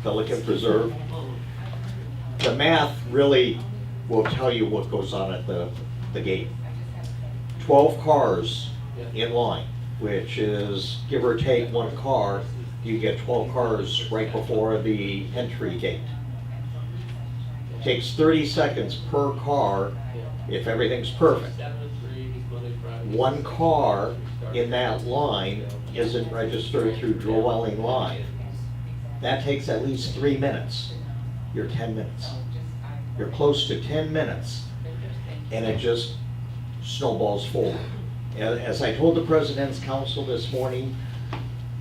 Pelican Preserve. The math really will tell you what goes on at the gate. 12 cars in line, which is give or take one car, you get 12 cars right before the entry gate. Takes 30 seconds per car if everything's perfect. One car in that line isn't registered through Dwelling Live. That takes at least 3 minutes. You're 10 minutes. You're close to 10 minutes, and it just snowballs forward. As I told the President's Council this morning,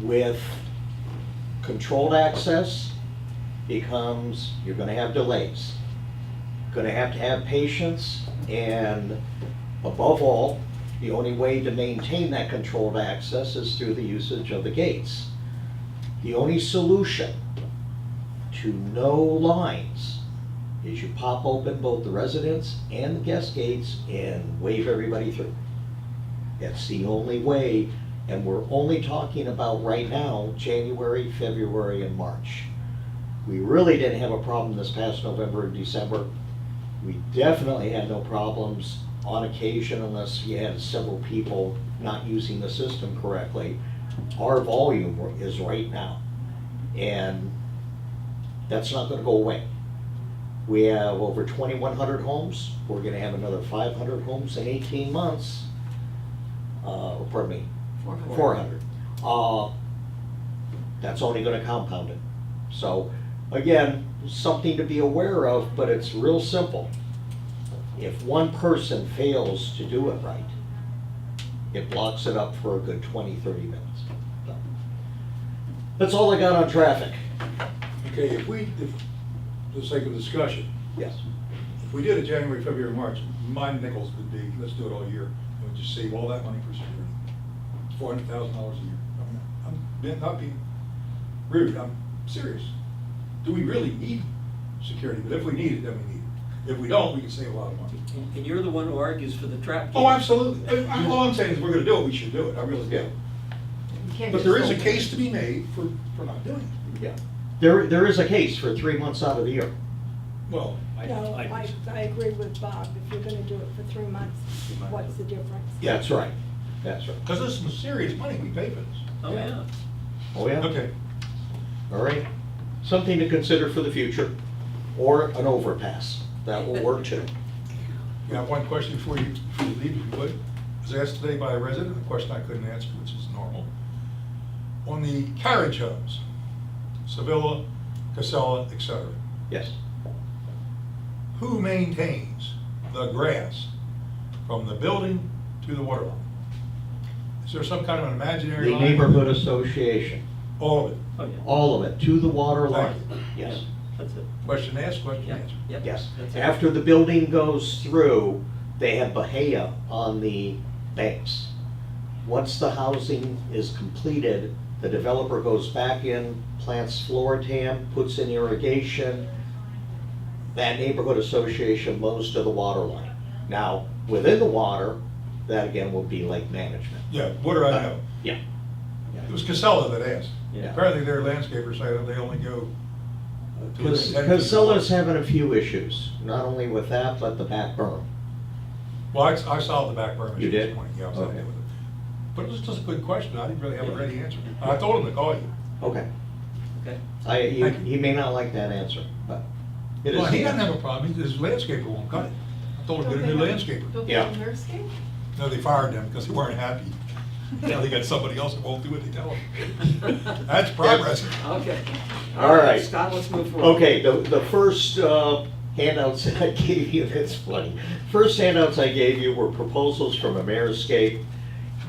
with controlled access becomes, you're gonna have delays. Gonna have to have patience, and above all, the only way to maintain that controlled access is through the usage of the gates. The only solution to no lines is you pop open both the residents and the guest gates and wave everybody through. That's the only way, and we're only talking about right now, January, February, and March. We really didn't have a problem this past November and December. We definitely had no problems on occasion unless you had several people not using the system correctly. Our volume is right now, and that's not gonna go away. We have over 2,100 homes. We're gonna have another 500 homes in 18 months. Pardon me, 400. That's only gonna compound it. So, again, something to be aware of, but it's real simple. If one person fails to do it right, it blocks it up for a good 20, 30 minutes. So, that's all I got on traffic. Okay, if, for the sake of discussion, Yes. if we did it January, February, March, my nickels would be, let's do it all year, and we'd just save all that money for security. $400,000 a year. I'm not being rude, I'm serious. Do we really need security? But if we need it, then we need it. If we don't, we can save a lot of money. And you're the one who argues for the trap. Oh, absolutely. All I'm saying is we're gonna do it, we should do it, I really do. But there is a case to be made for not doing it. Yeah. There is a case for 3 months out of the year. Well, No, I agree with Bob. If you're gonna do it for 3 months, what's the difference? Yeah, that's right. That's right. because this is some serious money we pay for this. Oh, yeah. Oh, yeah? Okay. All right. Something to consider for the future, or an overpass. That will work too. I have one question before you leave, if you would. I was asked today by a resident, a question I couldn't answer, which is normal. On the carriage homes, Sevilla, Casella, etc., Yes. who maintains the grass from the building to the water line? Is there some kind of an imaginary The line? neighborhood association, All of it. Oh, yeah. all of it, to the water line. Thank Yes. That's it. Question asked, question Yep, answered. yep. Yes. That's it. After the building goes through, they have bahia on the banks. Once the housing is completed, the developer goes back in, plants floratam, puts in irrigation. That neighborhood association mows to the water line. Now, within the water, that again will be lake management. Yeah, water I know. Yeah. It was Casella that asked. Yeah. Apparently their landscaper say that they only go to within 10 feet. Casella's having a few issues, not only with that, but the back berm. Well, I solved the back burn issue You this did? morning. Yeah, I was Okay. happy with it. But it was just a good question. I didn't really have a ready answer. I told him to call you. Okay. Okay. Thank you. He may not like that answer, but it is. Well, he the doesn't answer. have a problem. His landscaper won't cut it. I told him to get a new landscaper. Don't they Yeah. have a nursecape? No, they fired them because they weren't happy. Now they got somebody else that won't do what they tell them. That's progress. Okay. All right. Scott, let's move forward. Okay, the first handouts that I gave you, that's funny. First handouts I gave you were proposals from Ameriscape.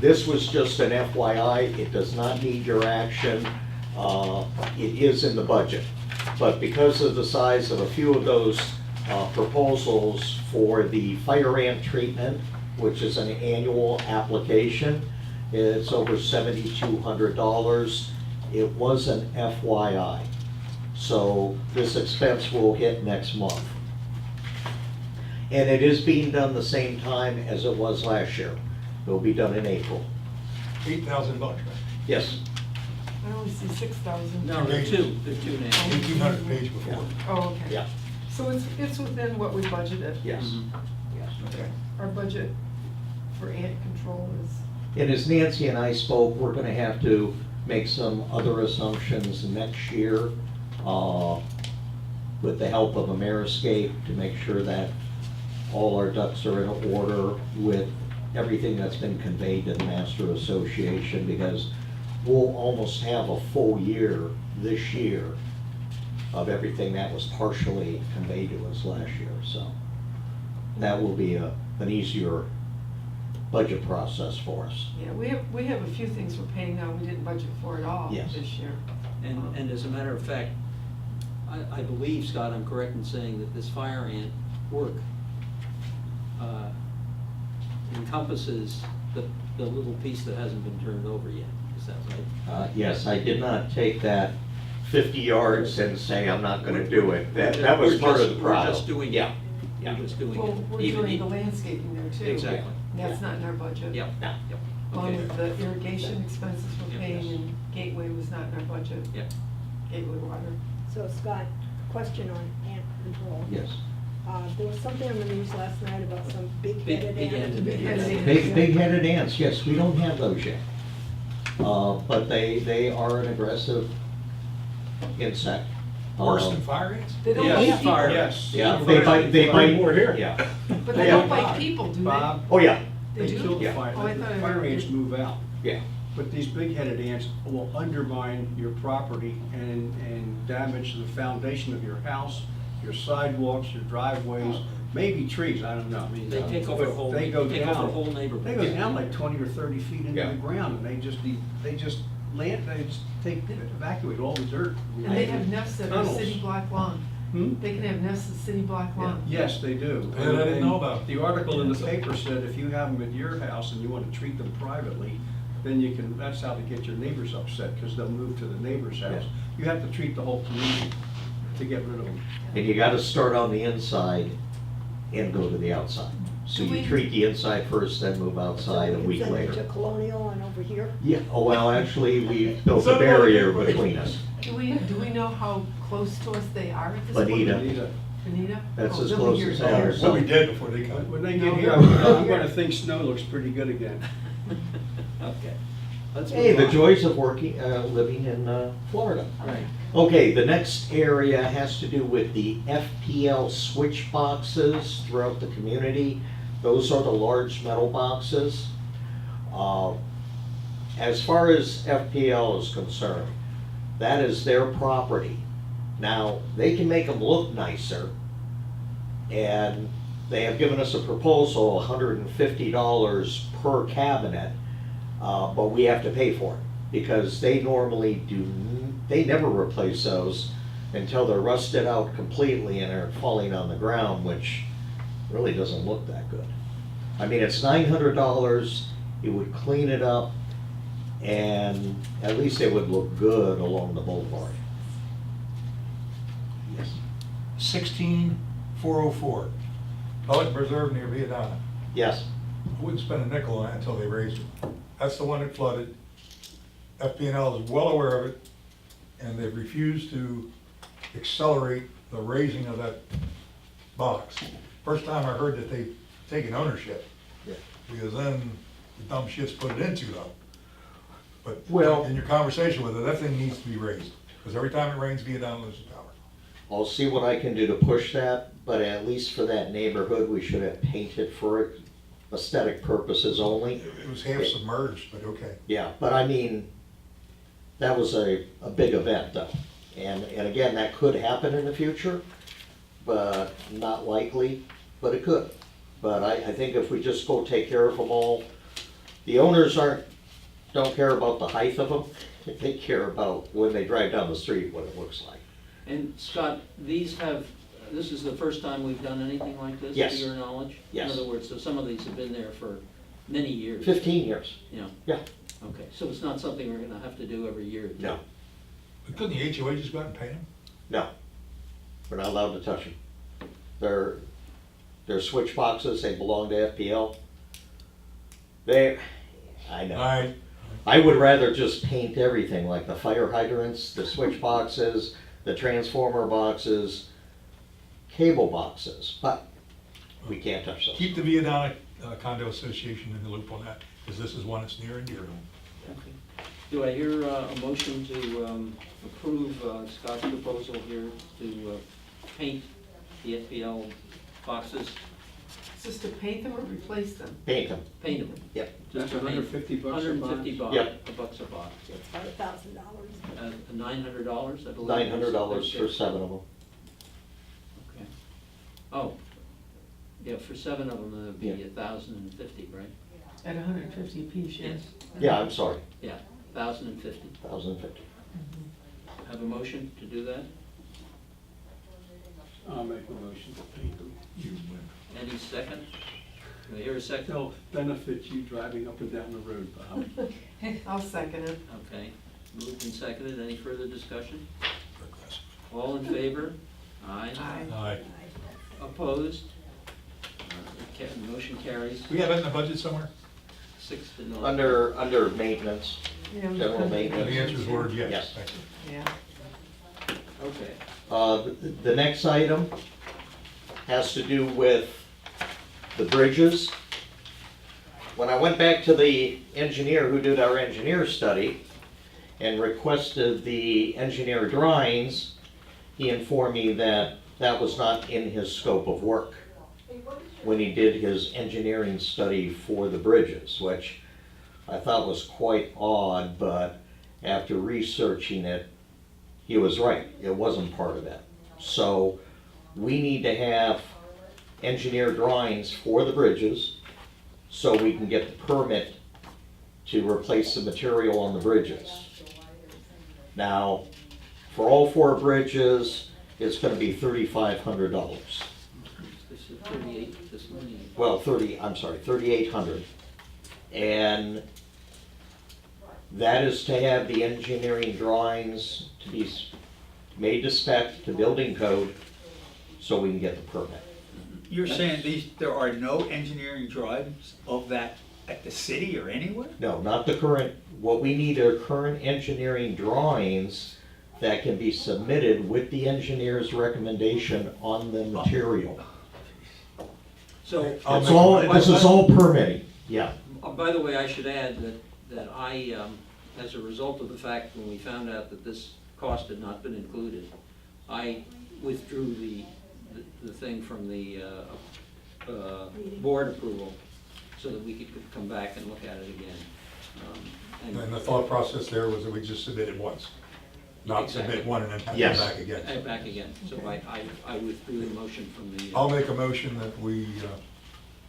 This was just an FYI, it does not need your action. It is in the budget. But because of the size of a few of those proposals for the fire ant treatment, which is an annual application, it's over $7,200. It was an FYI. So this expense will hit next month. And it is being done the same time as it was last year. It will be done in April. $8,000, right? Yes. I only see 6,000. No, they're two now. 1,800 page before. Oh, okay. Yeah, So it's within what we budgeted? yes, Mhm. yes. Okay. Our budget for ant control is, And as Nancy and I spoke, we're gonna have to make some other assumptions next year, with the help of Ameriscape, to make sure that all our ducks are in order with everything that's been conveyed to the Master Association, because we'll almost have a full year this year of everything that was partially conveyed to us last year, so that will be an easier budget process for us. yeah, we have a few things we're paying now we didn't budget for at all Yes. this year. And as a matter of fact, I believe, Scott, I'm correct in saying that this fire ant work encompasses the little piece that hasn't been turned over yet. Is that right? Yes, I did not take that 50 yards and say I'm not gonna do it. That was We're part just- of the problem. We're just doing it. Yeah, yeah. We're just doing it. Well, we're Even- doing the landscaping there too. Exactly. That's not in our budget. Yep, No. yep. Along Okay. with the irrigation expenses we're Yep. paying, and Gateway was not in our budget. Yep. Gateway Water. So Scott, question on ant control. Yes. There was something on the news last night about some big-headed Big-headed ant. ants. Big-headed ants, yes, we don't have those yet. But they are an aggressive insect. Worse than fire ants? They don't Yeah, bite fire. people, Yes. Yeah, they bite. More here. Yeah. but they Yeah. don't bite people, do they? Bob, Oh, yeah, They do? kill the Yeah. fire, Oh, I the thought I fire heard- ants move out. yeah. But these big-headed ants will undermine your property and damage the foundation of your house, your sidewalks, your driveways, maybe trees, I don't know. I mean, They take over the but whole, they go take over down- the whole neighborhood. They go down like 20 or 30 feet into Yeah. the ground, and they just evacuate all the dirt. And they have nests that are Tunnels. city block long. Hmm? They can have nests that's city block long. Yes, they do. That I didn't know about. The article in the paper said if you have them at your house and you want to treat them privately, then you can, that's how to get your neighbors upset, because they'll move to the neighbor's house. You have to treat the whole community to get rid of them. And you gotta start on the inside and go to the outside. So Do you we- treat the inside first, then move outside a week To later. Colonial and over here? Yeah, oh, well, actually, we built So a do barrier I. between us. Do we know how close to us they are at this point? Bonita. Anita, Bonita? That's Oh, as they'll be close here as soon. they are. We'll be dead before they come. when they No, get here, no. I'm gonna think snow looks pretty good again. Okay. Let's Hey, move the on. joys of working, living in Florida. Right. Okay, the next area has to do with the FPL switch boxes throughout the community. Those are the large metal boxes. As far as FPL is concerned, that is their property. Now, they can make them look nicer, and they have given us a proposal, $150 per cabinet, but we have to pay for it, because they normally they never replace those until they're rusted out completely and are falling on the ground, which really doesn't look that good. I mean, it's $900, it would clean it up, and at least it would look good along the boulevard. Yes. 16404, Pelican Preserve near Viadana. Yes, I wouldn't spend a nickel on it until they raised it. That's the one that flooded. FP&L is well aware of it, and they've refused to accelerate the raising of that box. First time I heard that they've taken ownership, yeah. because then the dumb shits put it into though. But Well- in your conversation with her, that thing needs to be raised, because every time it rains, Viadana loses power. I'll see what I can do to push that, but at least for that neighborhood, we should have painted for aesthetic purposes only. It was half submerged, but okay. Yeah, but I mean, that was a big event though. And again, that could happen in the future, but not likely, but it could. But I think if we just go take care of them all, the owners don't care about the height of them, they care about when they drive down the street, what it looks like. And Scott, this is the first time we've done anything like this, Yes. to your knowledge? Yes. In other words, so some of these have been there for many years. 15 years, Yeah, yeah, okay, so it's not something we're gonna have to do every year? no, But couldn't the HOA just go out and pay them? no, we're not allowed to touch them. They're switch boxes, they belong to FPL. I know. All right, I would rather just paint everything, like the fire hydrants, the switch boxes, the transformer boxes, cable boxes, but we can't touch those. Keep the Viadana Condo Association in the loop on that, because this is one that's near and dear to them. Okay. Do I hear a motion to approve Scott's proposal here to paint the FPL boxes? Is this to paint them or replace them? Paint them, Paint them. yep. That's $150 a box? $150 Yep. bucks a box. It's about $1,000. $900, I believe. $900 for 7 of them. Okay. Oh, yeah, for 7 of them, it'd be Yeah. 1,050, right? At 150 apiece, yes. Yeah, I'm sorry, Yeah, 1,050. 1,050. Have a motion to do that? I'll make a motion to paint them. You win. Any second? Do I hear a second? They'll benefit you driving up and down the road, Bob. I'll second it. Okay, moved and seconded. Any further discussion? All in favor? Aye. Aye. Aye. Opposed? Motion carries We have that in the budget somewhere? 6-0. Under maintenance, Yeah, general And maintenance. the answer is word yes. Yes. Thank you. Yeah. Okay. The next item has to do with the bridges. When I went back to the engineer who did our engineer study and requested the engineer drawings, he informed me that that was not in his scope of work when he did his engineering study for the bridges, which I thought was quite odd, but after researching it, he was right. It wasn't part of that. So we need to have engineer drawings for the bridges so we can get the permit to replace the material on the bridges. Now, for all 4 bridges, it's gonna be $3,500. This is 38, this money. Well, 3,800. And that is to have the engineering drawings to be made to spec, to building code, so we can get the permit. You're saying there are no engineering drawings of that at the city or anywhere? No, not the current, what we need are current engineering drawings that can be submitted with the engineer's recommendation on the material. So, It's all, this is all permitting, yeah. by the way, I should add that I, as a result of the fact when we found out that this cost had not been included, I withdrew the thing from the board approval so that we could come back and look at it again. And the thought process there was that we just submit it once, not Exactly. submit one and then have Yes. it back again. And back again, so I withdrew the motion from the. I'll make a motion that we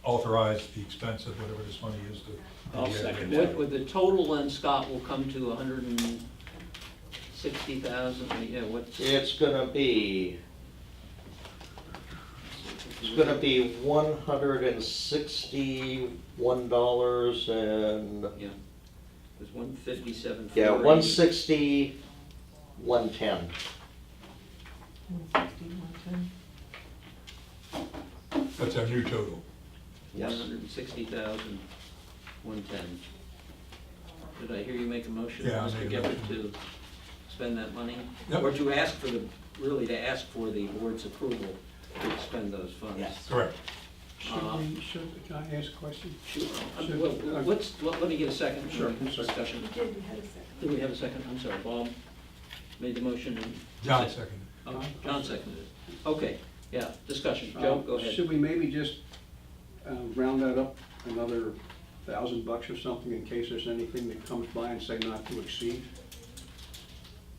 authorize the expense of whatever this money is to. I'll second With the total then, Scott, will come to 160,000, yeah, what's? It's gonna be $161 and, Yeah, there's 157. yeah, 160, 110. 160, 110. That's our new total. Yes. 160,000, 110. Did I hear you make a motion, Yeah, I Mr. made a Geppert, motion. to spend that money? Yep. Or to ask for really to ask for the board's approval to expend those funds? Yes. Correct. Can I ask a question? Sure. Should- Let me get a second. Sure. Discussion. You did, you had a second. Do we have a second? I'm sorry, Bob made the motion and. John seconded. Oh, John seconded it. Okay, yeah, discussion. Joe, go ahead. Should we maybe just round that up another $1,000 or something in case there's anything that comes by and say not to exceed?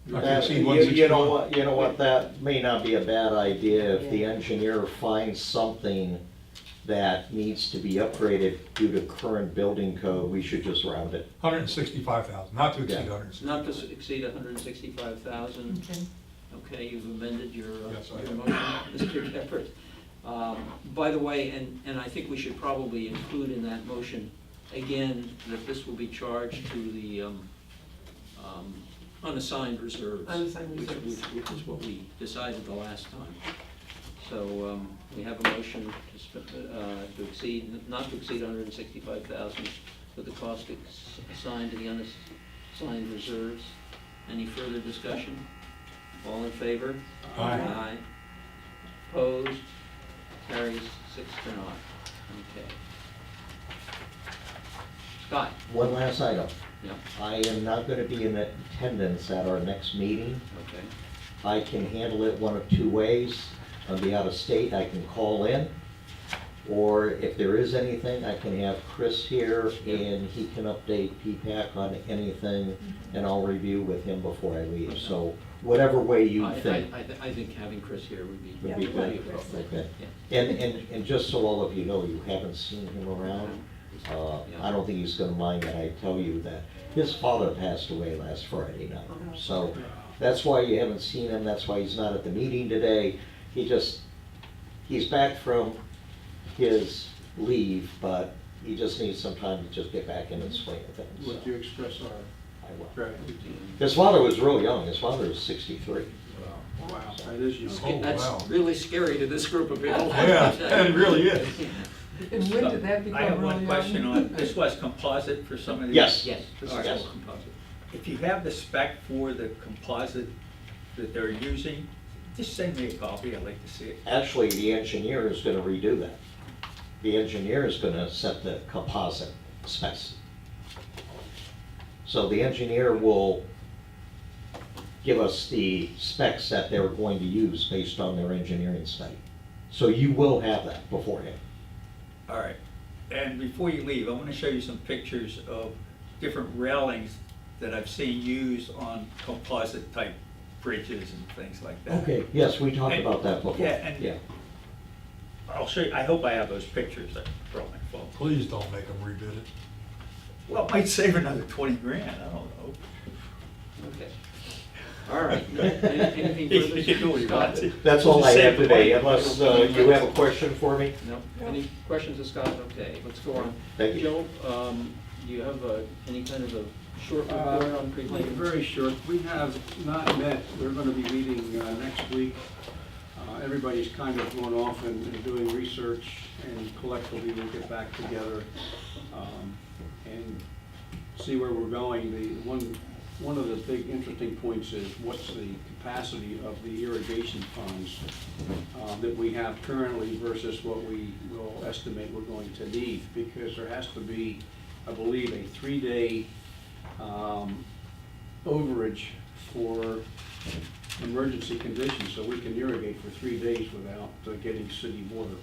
Not to That- exceed You 161. you know what, that may not be a bad idea if the engineer finds something that needs to be upgraded due to current building code, we should just round it. 165,000, not to exceed Yeah. 165. Not to exceed 165,000. Okay. Okay, you've amended your Yes, I your have. motion, Mr. Geppert. By the way, and I think we should probably include in that motion, again, that this will be charged to the unassigned reserves. Unassigned which- reserves. Which is what we decided the last time. So we have a motion to exceed, not to exceed 165,000 with the cost assigned to the unassigned reserves. Any further discussion? All in favor? Aye. Aye. Opposed? Carries 6-0. Okay. Scott? One last item. Yep, I am not gonna be in attendance at our next meeting. okay. I can handle it one of two ways. I'll be out of state, I can call in. Or if there is anything, I can have Chris here and he can update PPAC on anything and I'll review with him before I leave. So whatever way you think. I think having Chris here would be. Would be Yeah, good. Chris. Okay. Yeah. And just so all of you know, you haven't seen him around. I don't think he's gonna mind that I tell you that his father passed away last Friday night. So that's why you haven't seen him, that's why he's not at the meeting today. He's back from his leave, but he just needs some time to just get back in and swing of things. Would you express our I will. gratitude? His father was real young, his father was 63. Wow, that is you. Oh, wow. That's really scary to this group of people. Yeah, it really is. And when did that become I have really one young? question on, this was composite for some of these? Yes. Yes. This All is right. all composite. If you have the spec for the composite that they're using, just send me a copy, I'd like to see it. Actually, the engineer is gonna redo that. The engineer is gonna set the composite specs. So the engineer will give us the specs that they're going to use based on their engineering study. So you will have that beforehand. All right, and before you leave, I want to show you some pictures of different railings that I've seen used on composite type bridges and things like that. Okay, yes, we talked about that before. Yeah, and I'll show you, I hope I have those pictures that brought my phone. Please don't make them rebid it. Well, it might save another 20 grand, I don't know. Okay. All right. Anything further? You can do what you want to. That's all I Just have save the today, money. unless you have a question for me. No? Any questions of Scott? Okay, let's go on. Thank you. Joe, do you have any kind of a short report on pre-planning? Very short. We have not met. We're going to be meeting next week. Everybody's kind of going off and doing research, and collectively we'll get back together and see where we're going. One of the big interesting points is what's the capacity of the irrigation ponds that we have currently versus what we will estimate we're going to need, because there has to be, I believe, a 3-day overage for emergency conditions, so we can irrigate for 3 days without getting city water,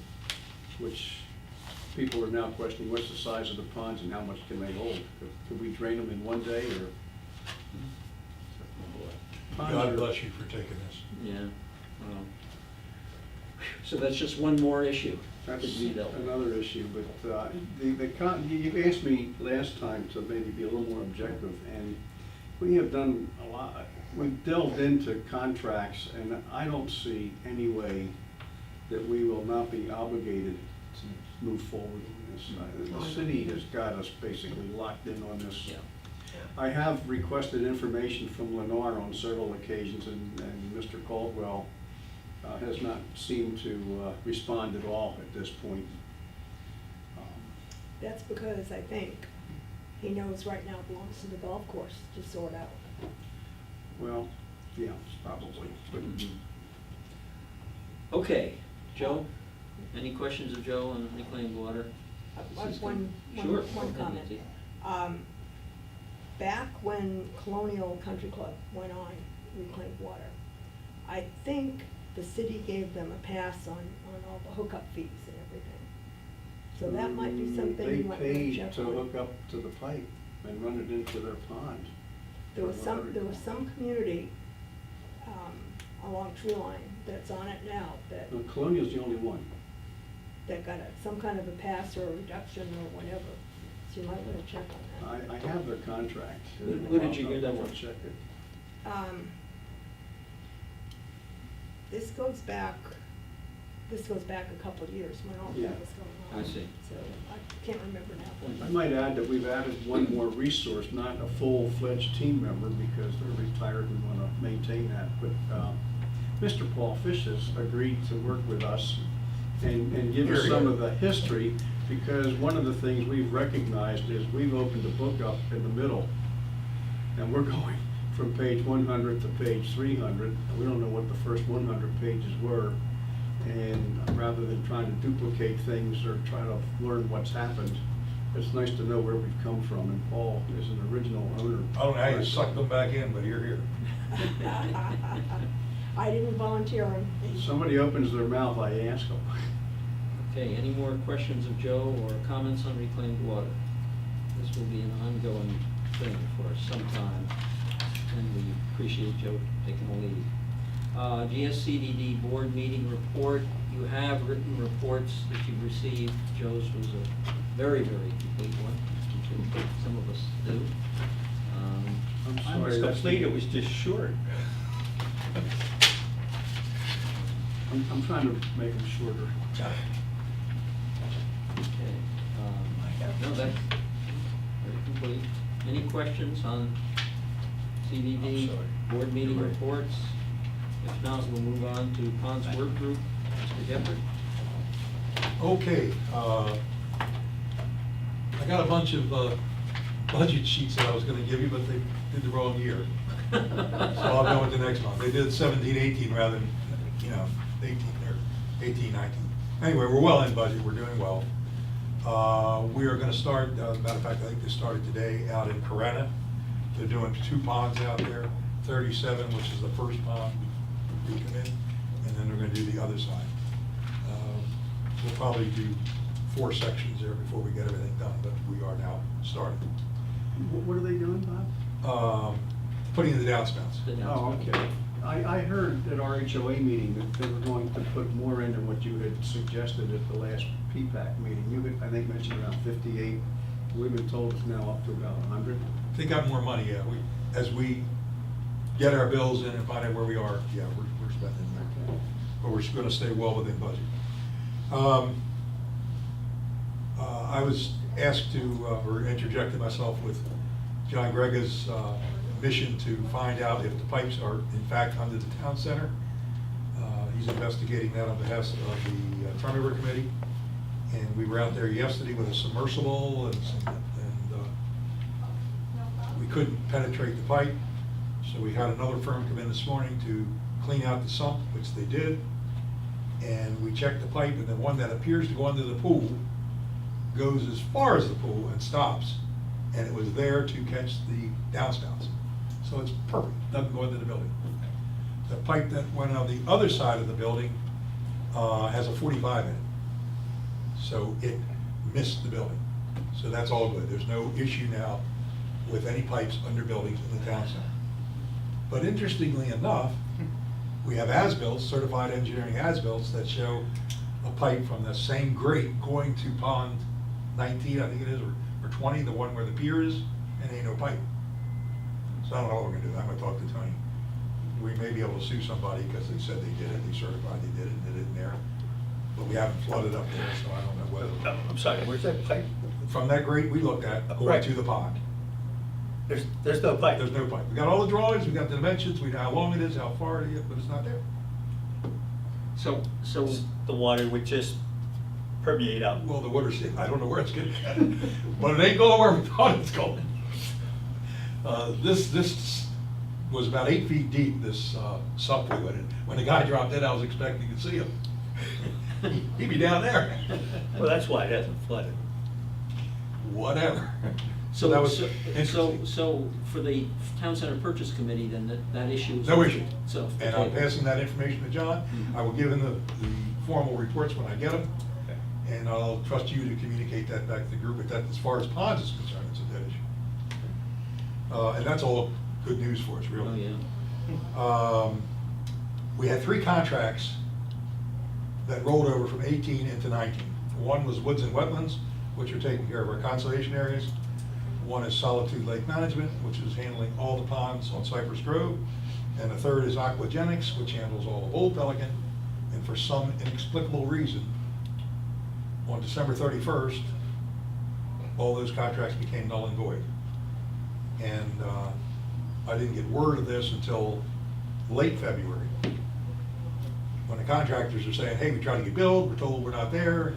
which people are now questioning what's the size of the ponds and how much can they hold. Could we drain them in 1 day, or? Ponds God are- bless you for taking this. Yeah, well, so that's just one more issue. That's to be dealt with. another issue, but you asked me last time to maybe be a little more objective, and we have done a lot. We've delved into contracts, and I don't see any way that we will not be obligated to move forward on this. The city has got us basically locked in on this. Yeah. I have requested information from Lennar on several occasions, and Mr. Caldwell has not seemed to respond at all at this point. That's because I think he knows right now it belongs to the golf course to sort out. Well, yeah, probably. But Okay, Joe, any questions of Joe on reclaimed water? system? Sure. One comment. Nancy. Back when Colonial Country Club went on reclaimed water, I think the city gave them a pass on all the hookup fees and everything. So that might be something you might want to They check paid to on. hook up to the pipe and run it into their pond. There was some community, along Tree Line that's on it now that, Now, Colonial's the only one. that got some kind of a pass or a reduction or whatever. So you might want to check on that. I have their contract. Who did you hear that I'll from? check it. This goes back a couple of years when all Yeah. that was going on. I see. So I can't remember now. I might add that we've added one more resource, not a full-fledged team member, because they're retired and want to maintain that. But Mr. Paul Fish has agreed to work with us and give us Very some good. of the history. Because one of the things we've recognized is we've opened the book up in the middle, and we're going from page 100 to page 300, and we don't know what the first 100 pages were. And rather than trying to duplicate things or try to learn what's happened, it's nice to know where we've come from, and Paul is an original owner. I don't know how you sucked them back in, but you're here. I didn't volunteer him. Somebody opens their mouth, I ask them. Okay, any more questions of Joe or comments on reclaimed water? This will be an ongoing thing for some time, and we appreciate Joe taking the lead. GSCDD board meeting report. You have written reports that you've received. Joe's was a very, very complete one, which some of us do. I'm I sorry, was that's complete, it was just short. I'm trying to make them shorter. Okay. No, that's very complete. Any questions on CDD I'm sorry. board meeting reports? If not, we'll move on to Ponds Work Group. Mr. Gephardt? Okay, I got a bunch of budget sheets that I was gonna give you, but they did the wrong year. So I'll go with the next one. They did 17, 18 rather than, 18 or 18, 19. Anyway, we're well in budget, we're doing well. We are gonna start, matter of fact, I think they started today out in Corona. They're doing 2 ponds out there, 37, which is the first pond we come in, and then they're gonna do the other side. We'll probably do 4 sections there before we get everything done, but we are now starting. What are they doing, Bob? Putting in the downspouts. The Oh, announcement. okay. I heard at our HOA meeting that they were going to put more in than what you had suggested at the last PPAC meeting. You had, I think, mentioned around 58. We've been told it's now up to about 100. They got more money, yeah. As we get our bills in and find out where we are, yeah, we're spending more. Okay. But we're gonna stay well within budget. I was asked to, or interjected myself with John Grega's mission to find out if the pipes are in fact under the town center. He's investigating that on behalf of the Turnover Committee. And we were out there yesterday with a submersible and we couldn't penetrate the pipe. So we had another firm come in this morning to clean out the sump, which they did. And we checked the pipe, and the one that appears to go under the pool goes as far as the pool and stops. And it was there to catch the downspouts. So it's perfect, doesn't go into the building. The pipe that went on the other side of the building has a 45 in it. So it missed the building. So that's all good. There's no issue now with any pipes under buildings in the town center. But interestingly enough, we have as-bills, certified engineering as-bills, that show a pipe from the same grate going to pond 19, I think it is, or 20, the one where the pier is, and ain't no pipe. So I don't know what we're gonna do. I'm gonna talk to Tony. We may be able to sue somebody because they said they did it, they certified they did it, and did it in there. But we haven't flooded up there, so I don't know whether. I'm sorry, where's that pipe? From that grate we looked at, going Right. to the pond. There's no pipe. There's no pipe. We got all the drawings, we got the dimensions, we know how long it is, how far it is, but it's not there. So, The water would just permeate out. Well, the water's, I don't know where it's gonna get, but it ain't going where we thought it's going. This was about 8 feet deep, this sump we went in. When the guy dropped in, I was expecting to see him. He'd be down there. Well, that's why it hasn't flooded. Whatever. So that was interesting. So for the Town Center Purchase Committee, then that issue is. No issue. So. And I'm passing that information to John. Mhm. I will give him the formal reports when I get them. Okay. And I'll trust you to communicate that back to the group, but that, as far as ponds is concerned, it's a dead issue. And that's all good news for us, Oh, really. yeah. We had 3 contracts that rolled over from 18 into 19. One was woods and wetlands, which are taking care of our conservation areas. One is Solitude Lake Management, which is handling all the ponds on Cypress Grove. And the third is Aquagenics, which handles all of Old Pelican. And for some inexplicable reason, on December 31st, all those contracts became null and void. And I didn't get word of this until late February, when the contractors are saying, hey, we tried to get billed, we're told we're not there.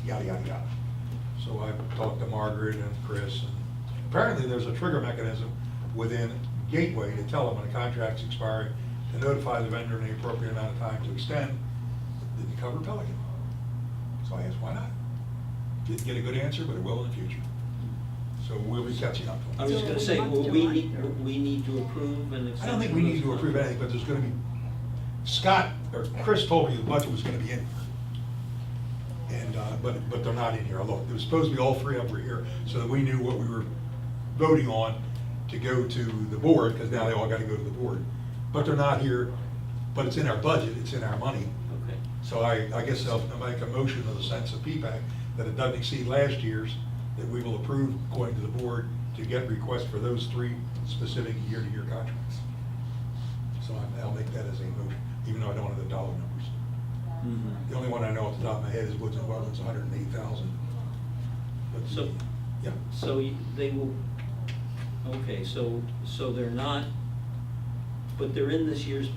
yada, yada, yada. So I talked to Margaret and Chris, and apparently there's a trigger mechanism within Gateway to tell them when a contract's expiring, to notify the vendor in the appropriate amount of time to extend. Didn't cover Pelican. So I asked, why not? Didn't get a good answer, but it will in the future. So we'll be catching up. I was gonna say, So we July need, or- we need to approve an extension. I don't think we need to approve anything, but there's gonna be, Scott, or Chris told me the budget was gonna be in here. And, but they're not in here. Look, it was supposed to be all three of them were here, so that we knew what we were voting on to go to the board, because now they all gotta go to the board. But they're not here, but it's in our budget, it's in our money. Okay. So I guess I'll make a motion in the sense of P-PAC, that it doesn't exceed last year's, that we will approve according to the board to get requests for those three specific year-to-year contracts. So I'll make that as a motion, even though I don't have the dollar numbers. Mhm. The only one I know off the top of my head is Woods and Wetlands, 108,000. But So- yeah, So they will, okay, so they're not, but they're in this year's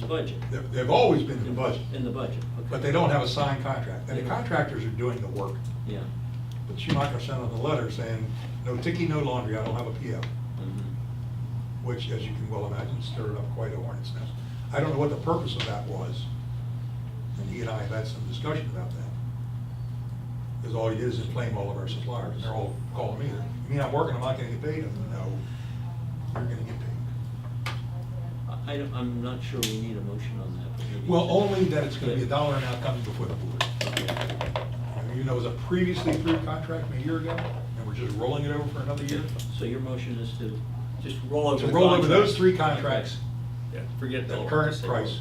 budget. they've always been in the budget, In the budget, okay. but they don't have a signed contract. And the contractors are doing the work. Yeah. But Schumacher sent out a letter saying, no ticky, no laundry, I don't have a PO. Mhm. Which, as you can well imagine, stirred up quite a hornet's nest. I don't know what the purpose of that was, and he and I have had some discussion about that. Because all he did is inflame all of our suppliers, and they're all calling me, you mean I'm working, I'm not gonna get paid? No, you're gonna get paid. I'm not sure we need a motion on that. But maybe- Well, only that it's gonna be a dollar amount coming before the board. You know, it was a previously approved contract from a year ago, and we're just rolling it over for another year. So your motion is to, Just roll over To the roll over contract. those three contracts Yeah, forget the. at current price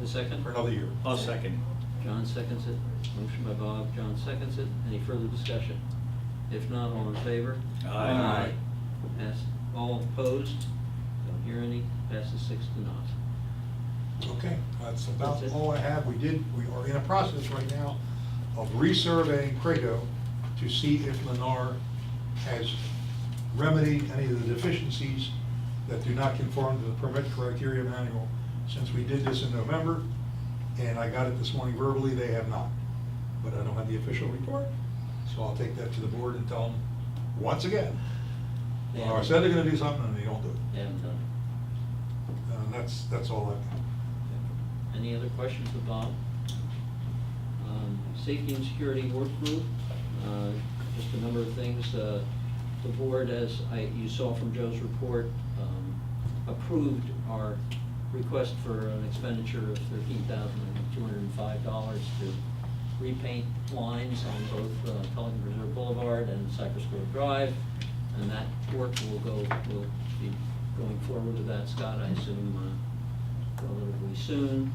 the second? for another year. I'll second. John seconds it. Motion by Bob, John seconds it. Any further discussion? If not, all in favor? Aye. Pass, all opposed? Don't hear any. Passes 6-0. Okay, that's about That's it. all I have. We are in a process right now of resurveying Prado to see if Lennar has remedied any of the deficiencies that do not conform to the permit criteria manual. Since we did this in November, and I got it this morning verbally, they have not. But I don't have the official report, so I'll take that to the board and tell them, once again, well, I said they're gonna do something and they don't do it. They haven't done And that's all I've got. it. Any other questions of Bob? Safety and security work group, just a number of things. The board, as you saw from Joe's report, approved our request for an expenditure of $13,205 to repaint lines on both Pelican Reserve Boulevard and Cypress Grove Drive. And that work will be going forward with that, Scott, I assume, relatively soon.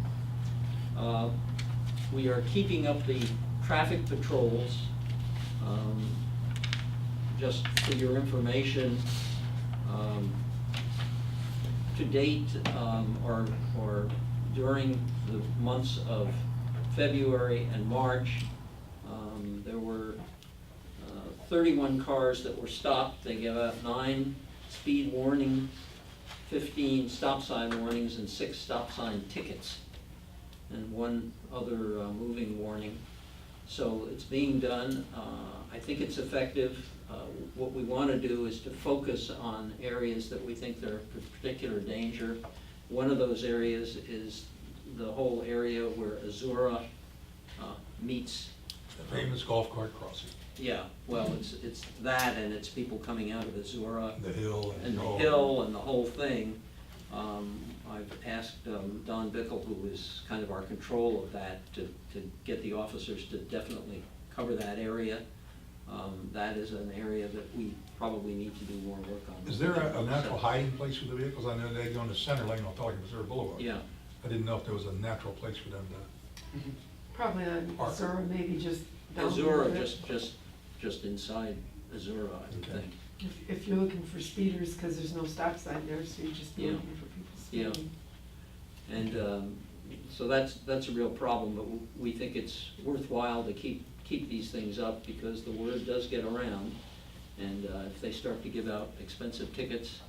We are keeping up the traffic patrols. Just for your information, to date, or during the months of February and March, there were 31 cars that were stopped. They gave out 9 speed warnings, 15 stop sign warnings, and 6 stop sign tickets, and 1 other moving warning. So it's being done. I think it's effective. What we want to do is to focus on areas that we think they're of particular danger. One of those areas is the whole area where Azura meets. The famous golf cart crossing, Yeah, well, it's that, and it's people coming out of Azura. the hill And the all- hill and the whole thing. I've asked Don Bickle, who is kind of our control of that, to get the officers to definitely cover that area. That is an area that we probably need to do more work on. Is there a natural hiding place for the vehicles? I know they go in the center lane on Pelican Reserve Boulevard. Yeah, I didn't know if there was a natural place for them to. Probably on Park. Azura, maybe just down a Azura, little bit. just inside Azura, I would Okay. think. If you're looking for speeders, because there's no stop sign there, so you're just Yeah. looking for people Yeah. speeding. And so that's a real problem, but we think it's worthwhile to keep these things up, because the word does get around. And if they start to give out expensive tickets,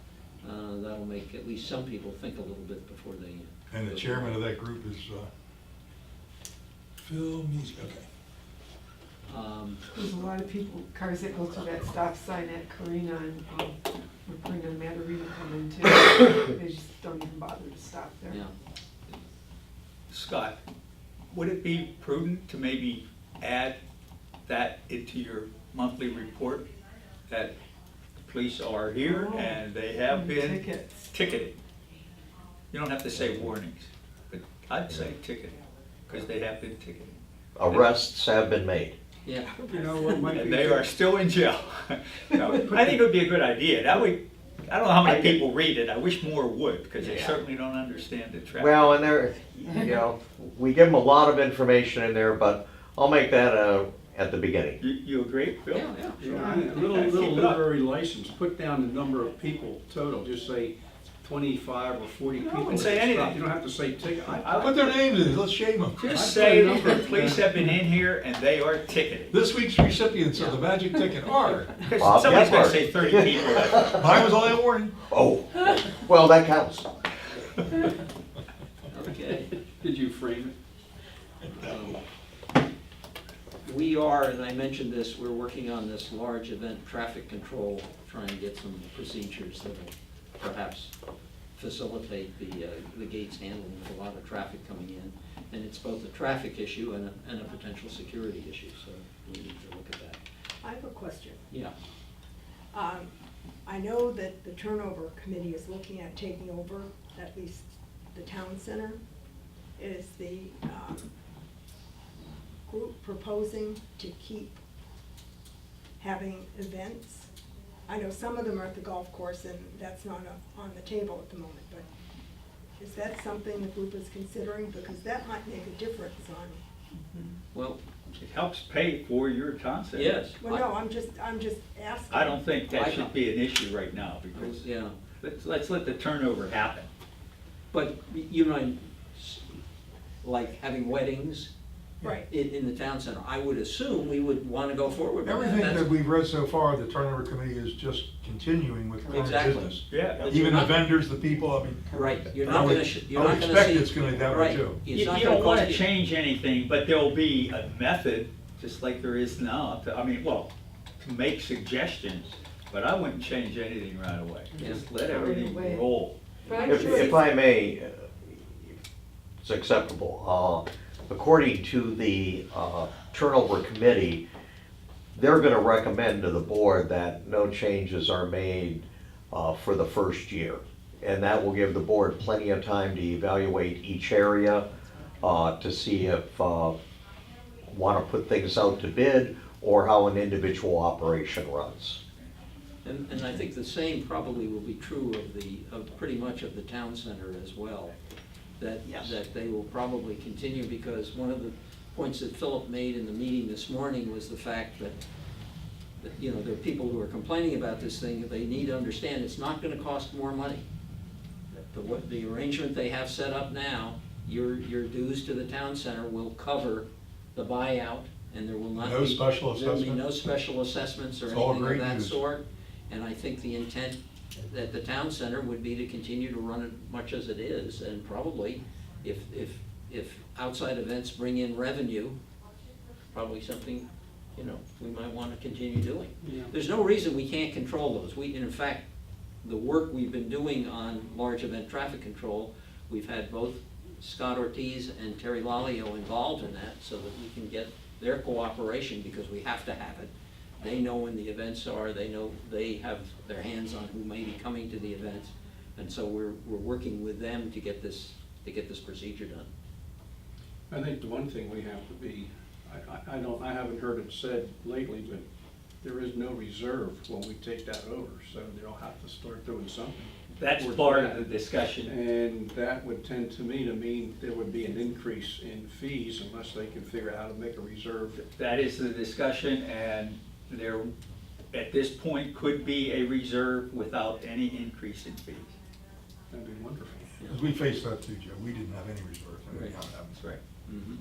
that'll make at least some people think a little bit before they. And the chairman of that group is Phil Measy, okay. There's a lot of people, cars that go through that stop sign at Carina and, we're putting on Matarita coming too. They just don't even bother to stop there. Yeah. Scott, would it be prudent to maybe add that into your monthly report, that the police are here Oh, and they have been tickets. ticketed? You don't have to say warnings, but I'd say ticketed, because they have been ticketed. Arrests have been made. Yeah. You know what might be. And they are still in jail. No, I think it would be a good idea. That would, I don't know how many people read it. I wish more would, because they Yeah. certainly don't understand the traffic. Well, and there, you know, we give them a lot of information in there, but I'll make that at the beginning. You agree, Bill? Yeah, yeah. Yeah, a little Keep it up. literary license, put down the number of people total, just say 25 or 40 people. wouldn't say anything. You don't have to say ticket. Put their names in, let's shame them. Just say the police have been in here and they are ticketed. This week's recipients of the magic ticket are, Because Bob somebody's gonna Gephardt. say 30 people. mine was only a warning. Oh, well, that counts. Okay. Did you frame We are, and I mentioned this, we're working on this large event traffic control, trying to get some procedures that will perhaps facilitate the gates handling of a lot of traffic coming in. And it's both a traffic issue and a potential security issue, so we need to look at that. I have a question. Yeah, I know that the turnover committee is looking at taking over at least the town center. Is the group proposing to keep having events? I know some of them are at the golf course and that's not on the table at the moment, but is that something the group is considering? Because that might make a difference on, well, It helps pay for your concert. yes. well, no, I'm just asking. I don't think I that know. should be an issue right now, because Yeah, let's let the turnover happen. but you know, like having weddings Right. in the town center, I would assume we would want to go forward with that. Everything That's- that we've read so far, the turnover committee is just continuing with current Exactly. business. Yeah. But Even you're the not- vendors, the people, I mean. Right, you're I not would- gonna, you're I not would gonna expect see. it's gonna be that way Right. too. It's You not you gonna don't want cost to you- change anything, but there'll be a method, just like there is now, to make suggestions, but I wouldn't change anything right away. Yeah. Just let Right everything away. roll. But I'm If sure if I may, it's acceptable. According to the turnover committee, they're gonna recommend to the board that no changes are made for the first year. And that will give the board plenty of time to evaluate each area, to see if wanna put things out to bid or how an individual operation runs. And I think the same probably will be true of pretty much of the town center as well. Yes. That they will probably continue, because one of the points that Philip made in the meeting this morning was the fact that, you know, there are people who are complaining about this thing, that they need to understand it's not gonna cost more money. The arrangement they have set up now, your dues to the town center will cover the buyout, and there will not be. No special There'll be assessment? no special assessments or It's all anything of great that news. sort. And I think the intent at the town center would be to continue to run it much as it is, and probably if outside events bring in revenue, probably something, you know, we might want to continue doing. Yeah. There's no reason we can't control those. In fact, the work we've been doing on large event traffic control, we've had both Scott Ortiz and Terry Lalio involved in that, so that we can get their cooperation, because we have to have it. They know when the events are, they know, they have their hands on who may be coming to the events, and so we're working with them to get this procedure done. I think the one thing we have to be, I haven't heard it said lately, but there is no reserve when we take that over, so they'll have to start doing something. That's towards part that. of the discussion. And that would tend to me to mean there would be an increase in fees unless they can figure out how to make a reserve. That is the discussion, and there, at this point, could be a reserve without any increase in fees. That'd be wonderful. Because we faced that too, Joe. We didn't have any reserves. I mean, Right. That's right. Mhm.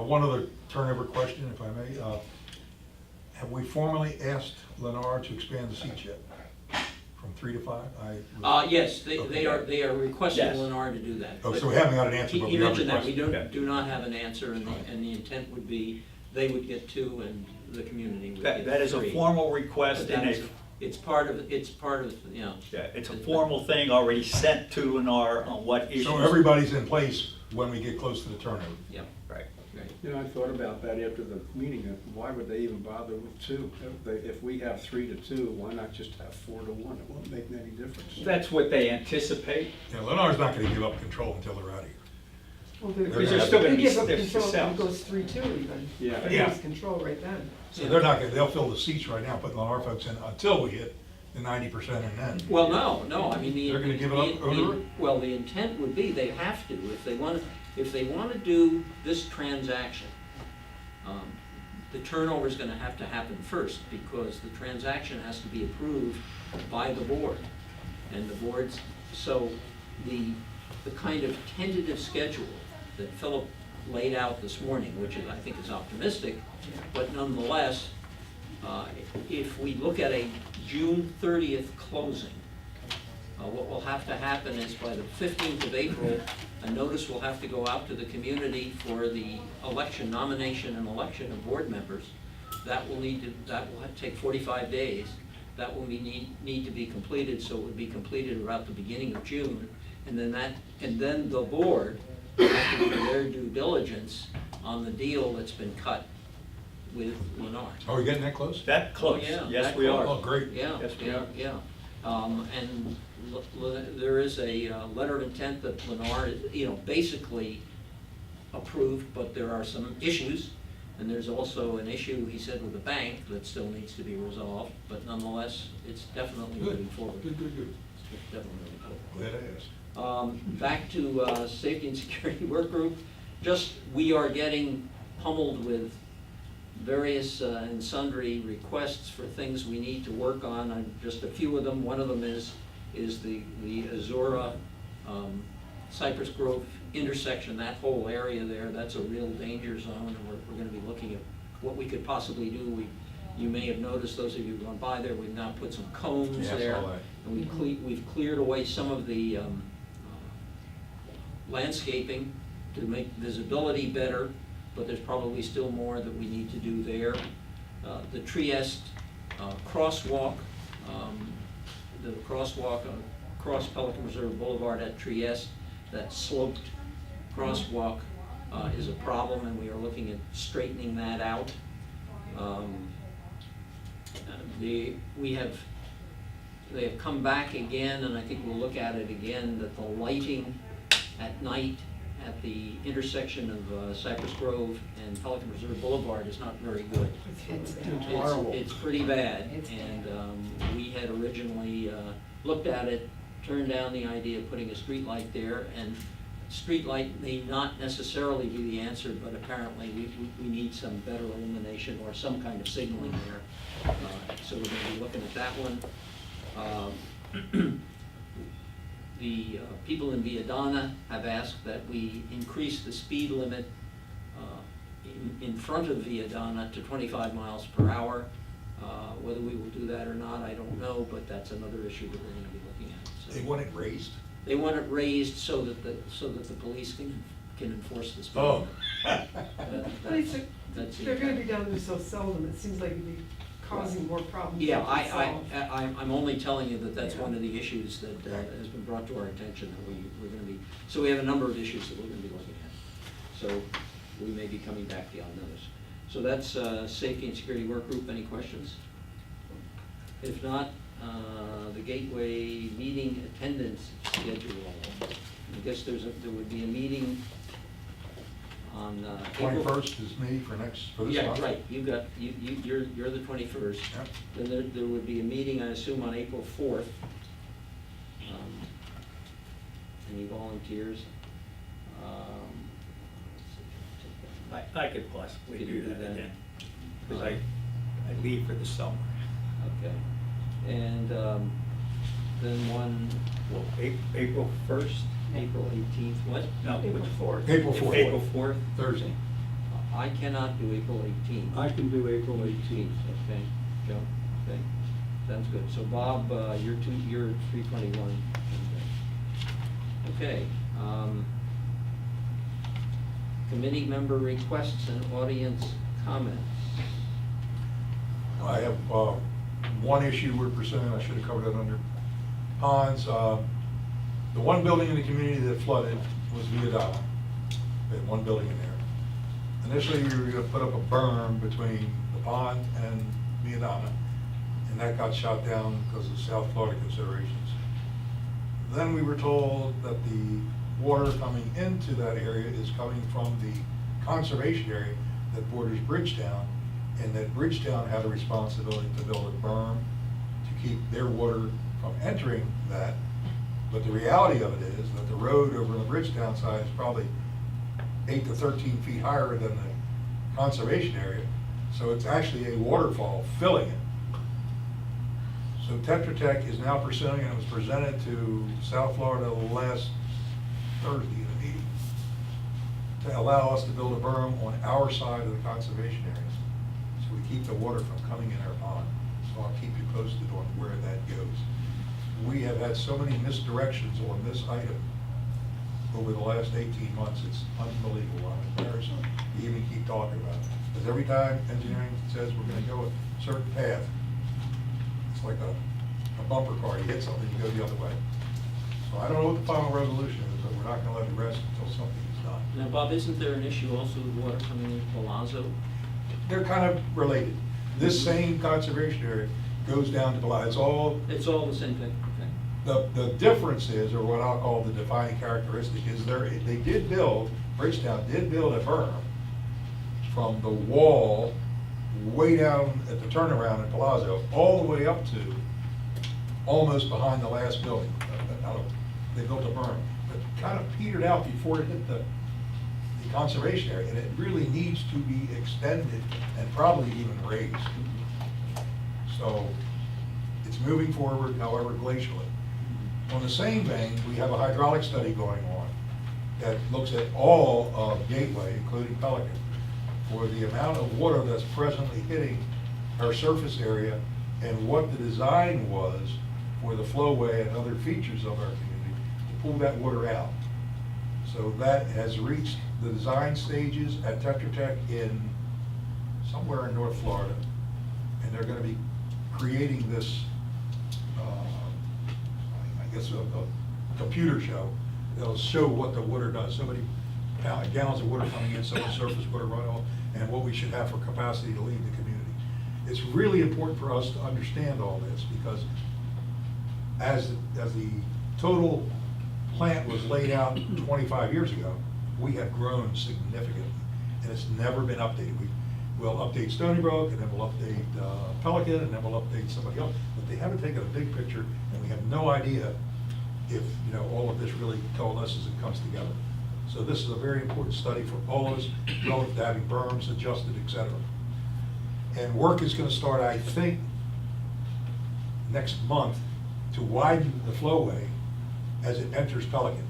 One other turnover question, if I may. Have we formally asked Lennar to expand the seats yet? From 3 to 5? Yes, they Okay. are requesting Yes. Lennar to do that. Oh, but so we haven't got an answer, but He we are mentioned that, we requesting. Yeah. do not have an answer, and the intent would be they would get 2 and the community would get 3. That is a formal request But in that's- a, it's part of, you know. yeah, it's a formal thing already sent to Lennar on what issues. So everybody's in place when we get close to the turnover. Yeah, Right. right. You know, I thought about that after the meeting, why would they even bother with 2? If we have 3 to 2, why not just have 4 to 1? It won't make any difference. That's what they anticipate. Yeah, Lennar's not gonna give up control until they're out of here. Well, Because they're still gonna they be give up stiff control when yourselves. it goes 3-2 even. Yeah. They Yeah. lose control right then. So they're not gonna, they'll fill the seats right now, putting Lennar folks in until we hit the 90% and then. Well, no, I mean, They're gonna give it up earlier? well, the intent would be they have to, if they want to do this transaction, the turnover is gonna have to happen first, because the transaction has to be approved by the board. And the boards, so the kind of tentative schedule that Philip laid out this morning, which is, I think is optimistic, but nonetheless, if we look at a June 30th closing, what will have to happen is by the 15th of April, a notice will have to go out to the community for the election, nomination and election of board members. That will take 45 days. That will need to be completed, so it would be completed about the beginning of June. And then the board will have to do their due diligence on the deal that's been cut with Lennar. Are we getting that close? That close, Oh, yeah, yes, that we close. are. Oh, great. Yeah, Yes, we yeah, are. yeah. And there is a letter of intent that Lennar, basically approved, but there are some issues. And there's also an issue, he said, with the bank that still needs to be resolved, but nonetheless, it's definitely moving forward. Good. It's definitely moving forward. Glad I asked. Back to Safety and Security Work Group, we are getting pummeled with various and sundry requests for things we need to work on. Just a few of them. One of them is the Azura Cypress Grove intersection, that whole area there. That's a real danger zone, and we're going to be looking at what we could possibly do. You may have noticed, those of you who've gone by there, we've now put some cones Yeah, I there. saw that. And we've cleared away some of the landscaping to make visibility better, but there's probably still more that we need to do there. The Trieste crosswalk, the crosswalk across Pelican Reserve Boulevard at Trieste, that sloped crosswalk is a problem, and we are looking at straightening that out. They have come back again, and I think we'll look at it again, that the lighting at night at the intersection of Cypress Grove and Pelican Reserve Boulevard is not very good. It's It's pretty bad, and we had originally looked at it, turned down the idea of putting a street light there, and street light may not necessarily be the answer, but apparently we need some better illumination or some kind of signaling there. So we're gonna be looking at that one. The people in Viadana have asked that we increase the speed limit in front of Viadana to 25 miles per hour. Whether we will do that or not, I don't know, but that's another issue that we're going to be looking at. So They want it raised? they want it raised so that the police can enforce the speed Oh. limit. But it's That's the they're gonna intent. be down there so seldom, it seems like it'd be causing more problems Yeah, than it solves. I'm only telling you that that's Yeah. one of the issues that has been brought to our attention, that we're gonna be, so we have a number of issues that we're gonna be looking at. So we may be coming back beyond those. So that's Safety and Security Work Group. Any questions? If not, the Gateway meeting attendance schedule. I guess there would be a meeting on April. 21st is me for this Yeah, month. right, you're the 21st. Yep. Then there would be a meeting, I assume, on April 4th. Any volunteers? I could possibly Could do you do that that? again, because I leave for the summer. Okay. And then one, Well, April 1st? April 18th, what? No, April which- 4th. April 4th. April 4th? Thursday. I cannot do April 18th. I can do April 18th. Okay, Joe, okay, sounds good. So Bob, you're 321. Okay, committee member requests and audience comments? I have one issue we're pursuing, I should have covered that under ponds. The one building in the community that flooded was Viadana. We had one building in there. Initially, we were gonna put up a berm between the pond and Viadana, and that got shot down because of South Florida considerations. Then we were told that the water coming into that area is coming from the conservation area that borders Bridgetown, and that Bridgetown had a responsibility to build a berm to keep their water from entering that. But the reality of it is that the road over on the Bridgetown side is probably 8 to 13 feet higher than the conservation area, so it's actually a waterfall filling it. So Tetra Tech is now pursuing, and it was presented to South Florida last Thursday in a meeting, to allow us to build a berm on our side of the conservation areas, so we keep the water from coming in our pond. So I'll keep you posted on where that goes. We have had so many misdirections on this item over the last 18 months, it's unbelievable. I'm embarrassed to even keep talking about it. Because every time engineering says we're gonna go a certain path, it's like a bumper car, you hit something, you go the other way. So I don't know what the final resolution is, but we're not gonna let it rest until something is done. Now, Bob, isn't there an issue also with water coming in Palazzo? They're kind of related. This same conservation area goes down to Belize. It's all, It's all the same thing, okay. the difference is, or what I'll call the defining characteristic, is they did build, Bridgetown did build a berm from the wall way down at the turnaround in Palazzo, all the way up to almost behind the last building. They built a berm, but kind of petered out before it hit the conservation area, and it really needs to be extended and probably even raised. So it's moving forward, however glacially. On the same vein, we have a hydraulic study going on that looks at all of Gateway, including Pelican, for the amount of water that's presently hitting our surface area and what the design was for the flowway and other features of our community to pull that water out. So that has reached the design stages at Tetra Tech in somewhere in North Florida, and they're going to be creating this, I guess, a computer show that'll show what the water does. So many gallons of water coming in, so much surface water runoff, and what we should have for capacity to leave the community. It's really important for us to understand all this, because as the total plant was laid out 25 years ago, we have grown significantly, and it's never been updated. We'll update Stony Brook, and then we'll update Pelican, and then we'll update somebody else, but they haven't taken a big picture, and we have no idea if, all of this really coalesces and comes together. So this is a very important study for all of us, relative to having berms adjusted, et cetera. And work is gonna start, I think, next month to widen the flowway as it enters Pelican.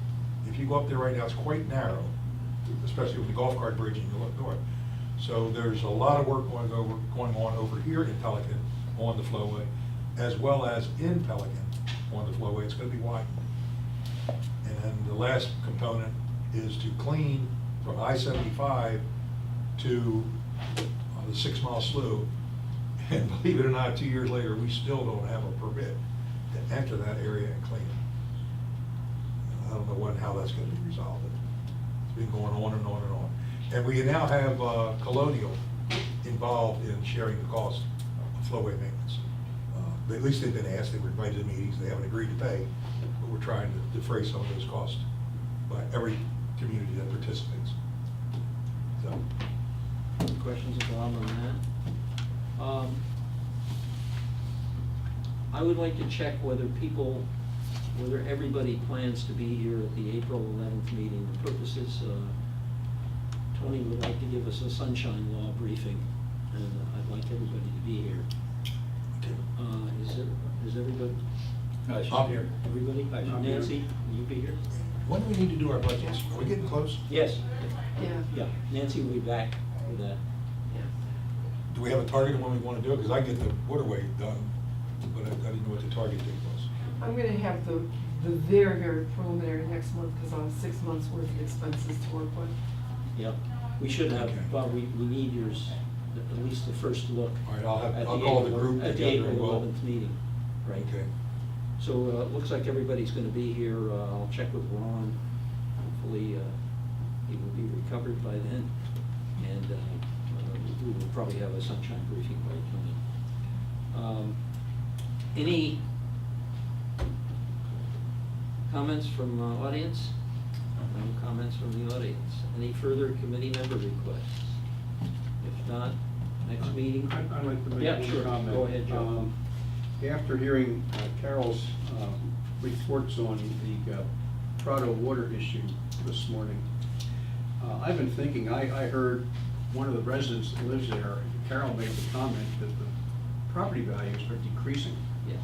If you go up there right now, it's quite narrow, especially with the golf cart bridge and you look north. So there's a lot of work going on over here in Pelican on the flowway, as well as in Pelican on the flowway. It's gonna be widened. And then the last component is to clean from I-75 to the 6 Mile Slough. And believe it or not, 2 years later, we still don't have a permit to enter that area and clean it. I don't know how that's gonna be resolved. It's been going on and on and on. And we now have Colonial involved in sharing the cost of flowway maintenance. At least they've been asked, they were invited to meetings, they haven't agreed to pay, but we're trying to defray some of those costs by every community that participates. So. Questions of Bob on that? I would like to check whether everybody plans to be here at the April 11th meeting. The purpose is, Tony would like to give us a sunshine law briefing, and I'd like everybody to be here. Is everybody? I'm here. Everybody? I'm here. Nancy, will you be here? When do we need to do our budgets? Are we getting close? Yes. Yeah. Yeah, Nancy will be back with that. Do we have a target of when we want to do it? Because I get the waterway done, but I didn't know what the target date was. I'm gonna have the very, very preliminary next month, because I'll have 6 months worth of expenses to work with. Yeah, we should have, Okay. Bob, we need yours at least the first look. All right, at I'll call the April- group At the together and April we'll. 11th meeting, right? Okay. So, it looks like everybody's gonna be here. I'll check with Ron. Hopefully, he will be recovered by then. And we will probably have a sunshine briefing by Tony. Any comments from audience? No comments from the audience. Any further committee member requests? If not, next meeting? I'd like to make Yeah, one sure. comment. Go ahead, Joe. After hearing Carol's reports on the Prado water issue this morning, I've been thinking, I heard one of the residents that lives there, Carol made the comment that the property values are decreasing. Yeah.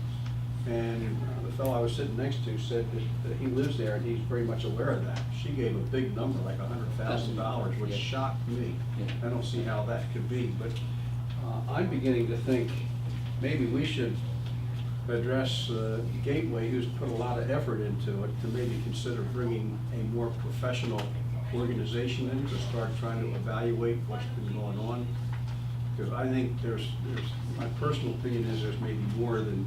And the fellow I was sitting next to said that he lives there and he's very much aware of that. She gave a big number, like $100,000, which Yeah. shocked me. Yeah. I don't see how that could be, but I'm beginning to think maybe we should address Gateway, who's put a lot of effort into it, to maybe consider bringing a more professional organization in to start trying to evaluate what's been going on. Because I think my personal opinion is there's maybe more than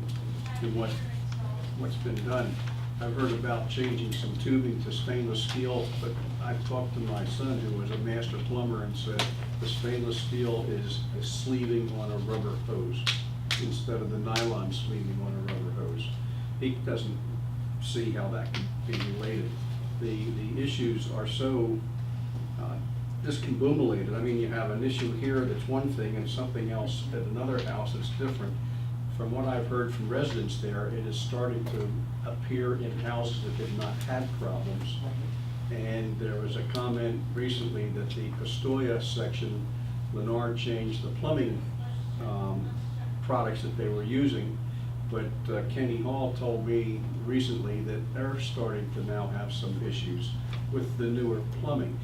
what's been done. I've heard about changing some tubing to stainless steel, but I've talked to my son, who was a master plumber, and said the stainless steel is sleeving on a rubber hose instead of the nylon sleeving on a rubber hose. He doesn't see how that can be related. The issues are so discombobulated. I mean, you have an issue here that's one thing and something else at another house that's different. From what I've heard from residents there, it is starting to appear in houses that did not have problems. And there was a comment recently that the Pistoia section, Lennar changed the plumbing products that they were using. But Kenny Hall told me recently that they're starting to now have some issues with the newer plumbing.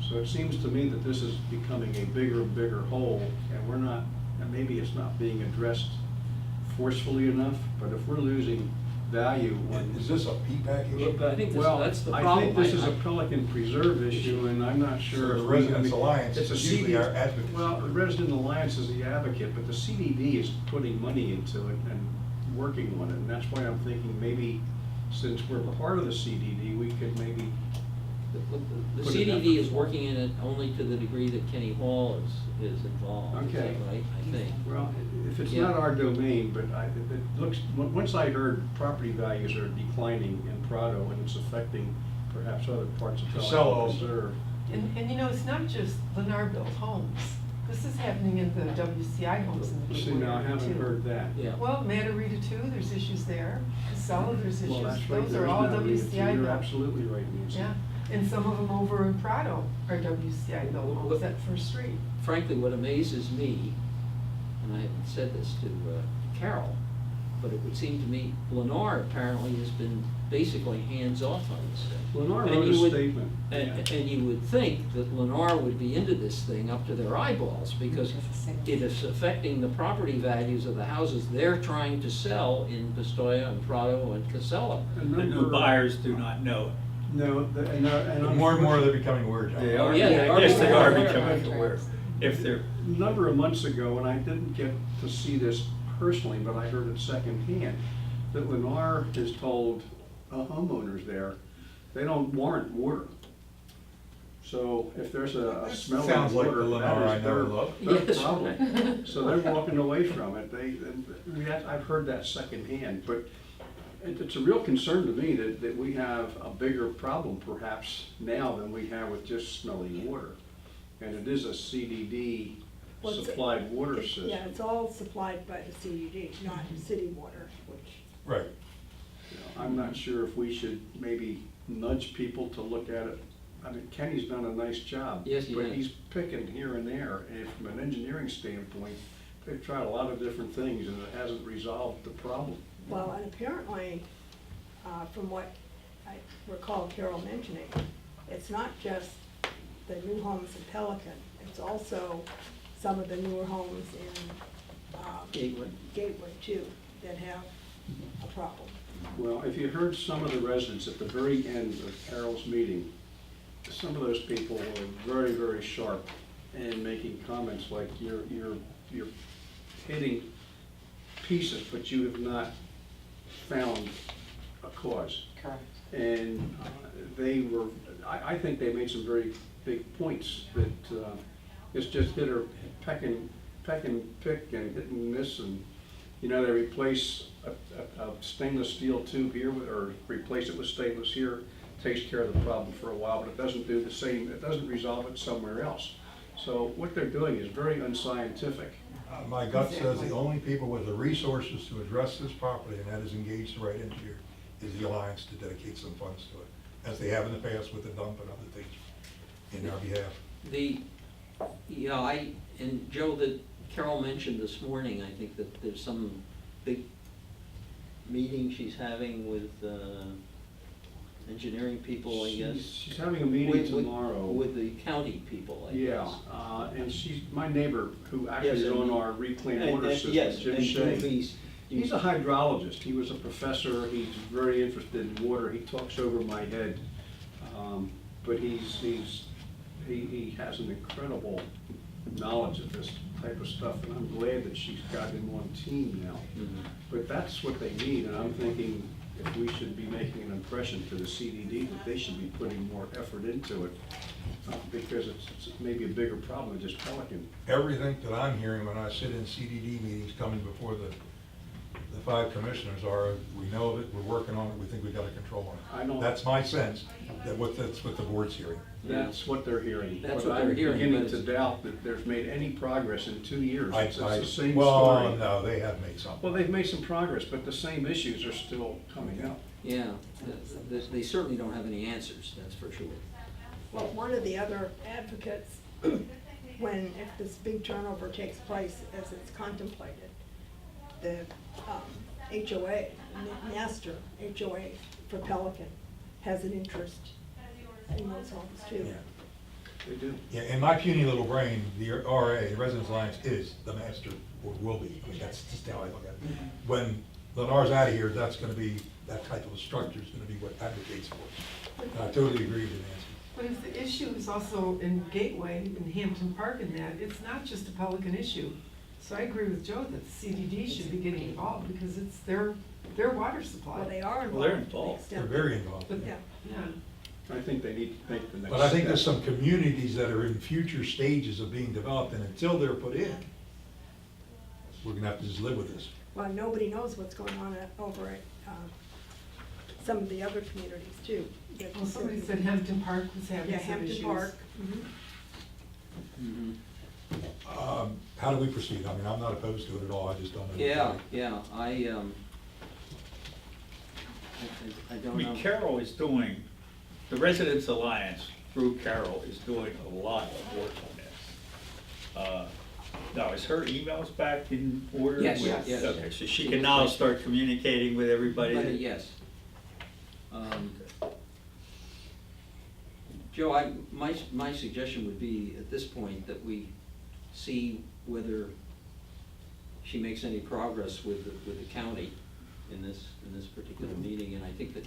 So it seems to me that this is becoming a bigger and bigger hole, and we're not, and maybe it's not being addressed forcefully enough, but if we're losing value on. Is this a P-PAC issue? But I think Well, that's the I problem. think this is a Pelican Preserve issue, and I'm not sure. So if the we- Residents I mean, Alliance it's a is usually CD our advocate. Well, the Resident Alliance is the advocate, but the CDD is putting money into it and working on it, and that's why I'm thinking maybe, since we're part of the CDD, we could maybe. The Put it CDD up. is working in it only to the degree that Kenny Hall is involved. Is that Okay. right, I think? Well, if it's Yeah. not our domain, but it looks, once I heard property values are declining in Prado, and it's affecting perhaps other parts of Casello. Pelican Preserve. And you know, it's not just Lennar-built homes. This is happening in the WCI homes in the See, Gateway now I area, haven't too. heard that. Yeah. Well, Matarita too, there's issues there. Casella, there's Well, issues. that's right, Those there's are all not really- WCI You're built. absolutely right, Nancy. Yeah, and some of them over in Prado are WCI built Well, homes at First Street. Frankly, what amazes me, and I haven't said this to Carol, but it would seem to me Lennar apparently has been basically hands-off on this thing. Lennar And wrote you a would- statement. And, yeah. and you would think that Lennar would be into this thing up to their eyeballs, because it is affecting the property values of the houses they're trying to sell in Pistoia and Prado and Casella. A The new number- buyers do not know. No, and More and more they're becoming aware, John. They Oh, are, yeah, they are yes, they are becoming becoming aware. aware. If they're, a number of months ago, and I didn't get to see this personally, but I heard it secondhand, that Lennar has told homeowners there, they don't warrant water. So if there's a smell of Sounds like water, the Lennar that I is know their, and love. their Yes, problem. right. So they're walking away from it. I've heard that secondhand, but it's a real concern to me that we have a bigger problem perhaps now than we have with just smelly water. And it is a CDD What's it- supplied water system. Yeah, it's all supplied by the CUD, not city water, which, Right. You know, I'm not sure if we should maybe nudge people to look at it. I mean, Kenny's done a nice job. Yes, he But has. he's picking here and there, and from an engineering standpoint, they've tried a lot of different things, and it hasn't resolved the problem. well, and apparently, from what I recall Carol mentioning, it's not just the new homes in Pelican, it's also some of the newer homes in Gateway. Gateway too, that have a problem. Well, if you heard some of the residents at the very end of Carol's meeting, some of those people were very, very sharp and making comments like you're hitting pieces, but you have not found a cause. Correct. And they were, I think they made some very big points that it's just hit her peck and pick and hitting this, and, you know, they replace a stainless steel tube here, or replace it with stainless here, takes care of the problem for a while, but it doesn't do the same, it doesn't resolve it somewhere else. So what they're doing is very unscientific. My gut says the only people with the resources to address this property, and that is engage the right engineer, is the Alliance to dedicate some funds to it, as they have in the past with the dump and other things in our behalf. And Joe, that Carol mentioned this morning, I think that there's some big meeting she's having with engineering people, I guess. She's having a meeting With- tomorrow. With the county people, I guess. Yeah, and she's, my neighbor, who actually Yes, is and on he- our reclaimed And- water and- system, yes, Jim and Shea. He's a hydrologist, he was a professor, he's very interested in water, he talks over my head. But he has an incredible knowledge of this type of stuff, and I'm glad that she's got him on team now. Mhm. But that's what they need, and I'm thinking if we should be making an impression to the CDD, that they should be putting more effort into it, because it's maybe a bigger problem than just Pelican. Everything that I'm hearing when I sit in CDD meetings coming before the 5 commissioners are, we know of it, we're working on it, we think we got a control on it. I know. That's my sense, that's what the board's hearing. That's what they're hearing. That's But what they're hearing, I'm beginning but to it's- doubt that there's made any progress in 2 years. It's the same Well, story. no, they have made something. Well, they've made some progress, but the same issues are still coming up. Yeah, they certainly don't have any answers, that's for sure. Well, one of the other advocates, if this big turnover takes place as it's contemplated, the HOA, master HOA for Pelican, has an interest in those homes too. Yeah. They do. Yeah, in my puny little brain, the RA, the Residents Alliance, is the master, or will be. I mean, that's just how I look at it. When Lennar's out of here, that's gonna be, that type of a structure is gonna be what advocates for it. And I totally agree with you, Nancy. But if the issue is also in Gateway, in Hampton Park and that, it's not just a Pelican issue. So I agree with Joe that the CDD should be getting involved because it's their water supply. Well, they are Well, they're involved. to the involved. They're extent very involved. But, Yeah. yeah. I think they need to take the next But I think there's step. some communities that are in future stages of being developed, and until they're put in, we're gonna have to just live with this. Well, nobody knows what's going on over at some of the other communities too. that- Well, somebody said Hampton Park was having Yeah, some Hampton issues. Park. Mhm. How do we proceed? I mean, I'm not opposed to it at all, I just don't know. Yeah, I I don't mean, know. Carol is doing, the Residents Alliance through Carol is doing a lot of work on this. Now, is her emails back in order? Yes, with- yes. Okay, so she She can was now like- start communicating with everybody? But, yes. Joe, my suggestion would be, at this point, that we see whether she makes any progress with the county in this particular meeting, and I think that